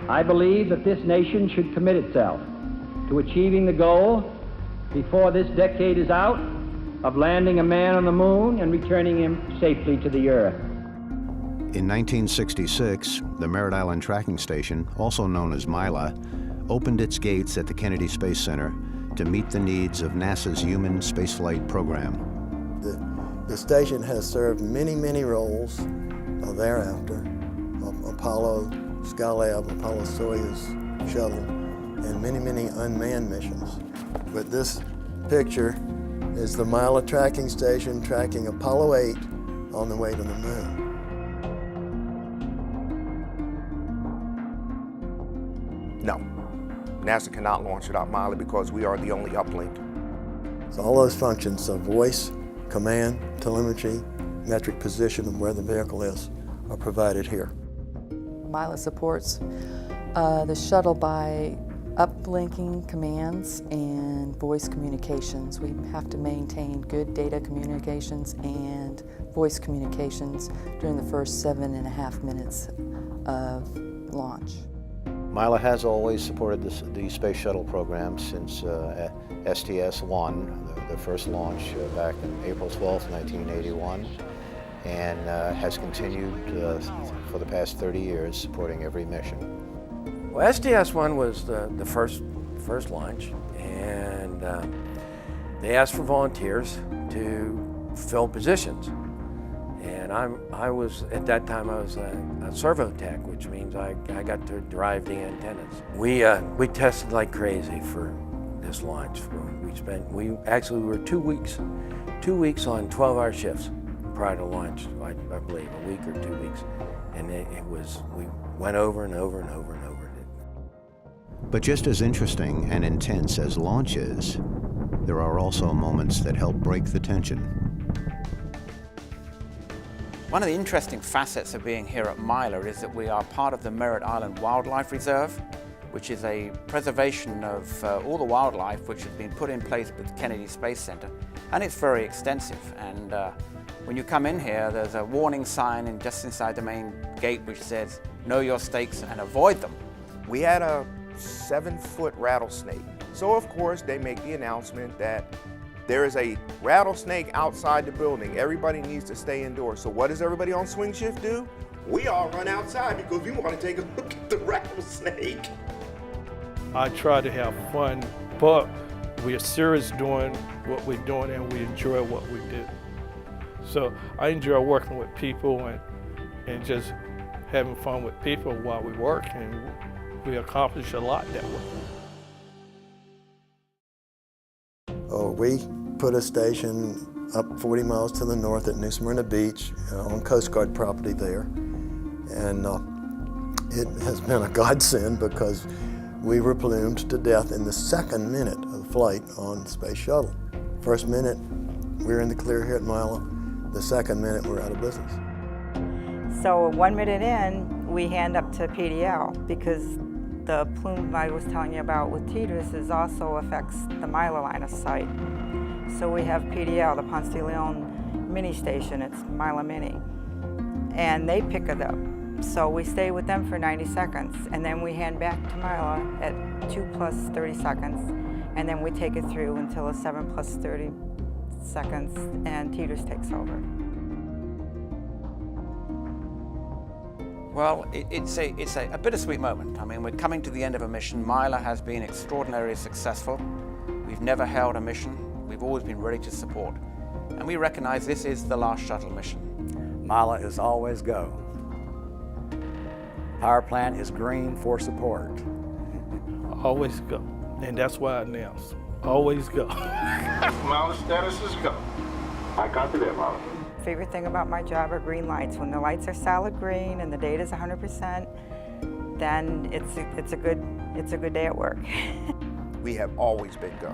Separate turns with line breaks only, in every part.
I believe that this nation should commit itself to achieving the goal, before this decade is out, of landing a man on the moon and returning him safely to the Earth.
In 1966, the Merritt Island Tracking Station, also known as MILA, opened its gates at the Kennedy Space Center to meet the needs of NASA's human spaceflight program.
The station has served many roles thereafter. Apollo Skylab, Apollo Soyuz shuttle, and many unmanned missions. But this picture is the MILA tracking station tracking Apollo 8 on the way to the moon.
No, NASA cannot launch without MILA because we are the only uplink.
So all those functions of voice, command, telemetry, metric position of where the vehicle is are provided here.
MILA supports the shuttle by uplinking commands and voice communications. We have to maintain good data communications and voice communications during the first 7.5 minutes of launch.
MILA has always supported the space shuttle program since STS-1, the first launch back in April 12, 1981, and has continued for the past 30 years supporting every mission.
Well, STS-1 was the first launch, and they asked for volunteers to fill positions. And I was, at that time, I was a servo tech, which means I got to drive the antennas. We tested like crazy for this launch. We were 2 weeks on 12-hour shifts prior to launch, I believe, a week or 2 weeks. And we went over and over and over and over.
But just as interesting and intense as launch is, there are also moments that help break the tension.
One of the interesting facets of being here at MILA is that we are part of the Merritt Island Wildlife Reserve, which is a preservation of all the wildlife which has been put in place with the Kennedy Space Center, and it's very extensive. And when you come in here, there's a warning sign just inside the main gate which says, "Know your stakes and avoid them."
We had a 7-foot rattlesnake. So of course they make the announcement that there is a rattlesnake outside the building. Everybody needs to stay indoors. So what does everybody on swing shift do? We all run outside because we want to take a look at the rattlesnake.
I try to have fun, but we are serious doing what we're doing and we enjoy what we do. So I enjoy working with people and just having fun with people while we work, and we accomplish a lot that way.
We put a station up 40 miles to the north at New Smyrna Beach on Coast Guard property there. And it has been a godsend because we were plumed to death in the second minute of flight on the Space Shuttle. First minute, we're in the clear here at MILA. The second minute, we're out of business.
So 1 minute in, we hand up to PDL because the plume I was telling you about with TDRS also affects the MILA line of sight. So we have PDL, the Ponce de Leon mini station, it's MILA Mini, and they pick it up. So we stay with them for 90 seconds, and then we hand back to MILA at 2 plus 30 seconds, and then we take it through until it's 7 plus 30 seconds, and TDRS takes over.
Well, it's a bittersweet moment. I mean, we're coming to the end of a mission. MILA has been extraordinarily successful. We've never held a mission. We've always been ready to support. And we recognize this is the last shuttle mission.
MILA is always go. Power plant is green for support.
Always go. And that's why I announce, always go.
MILA status is go. I copy that, MILA.
Favorite thing about my job are green lights. When the lights are solid green and the data is 100%, then it's a good day at work.
We have always been go.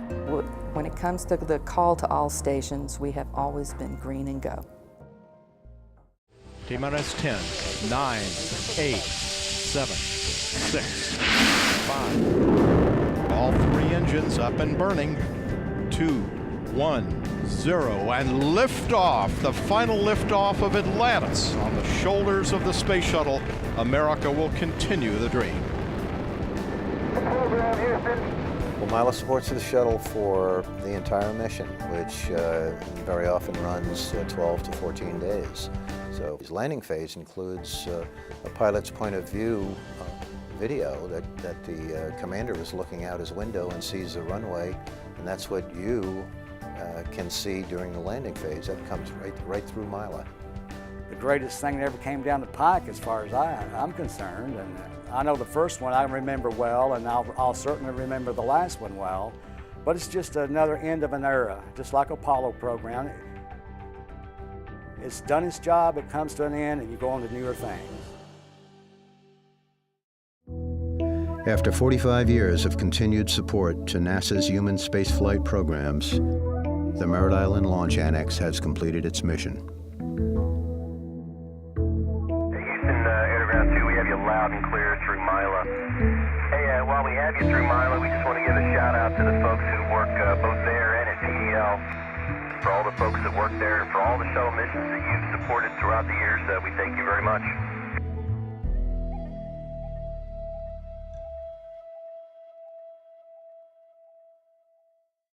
When it comes to the call to all stations, we have always been green and go.
T-minus 10, 9, 8, 7, 6, 5. All 3 engines up and burning. 2, 1, 0, and liftoff, the final liftoff of Atlantis on the shoulders of the space shuttle. America will continue the dream.
Well, MILA supports the shuttle for the entire mission, which very often runs 12 to 14 days. So his landing phase includes a pilot's point of view video that the commander is looking out his window and sees the runway, and that's what you can see during the landing phase. That comes right through MILA.
The greatest thing that ever came down the pike as far as I'm concerned, and I know the first one I remember well, and I'll certainly remember the last one well, but it's just another end of an era, just like Apollo program. It's done its job, it comes to an end, and you go on to newer things.
After 45 years of continued support to NASA's human spaceflight programs, the Merritt Island Launch Annex has completed its mission.
Houston, Aircraft 2, we have you loud and clear through MILA. Hey, while we have you through MILA, we just want to give a shout out to the folks who work both there and at PDL. For all the folks that work there and for all the shuttle missions that you've supported throughout the years, we thank you very much.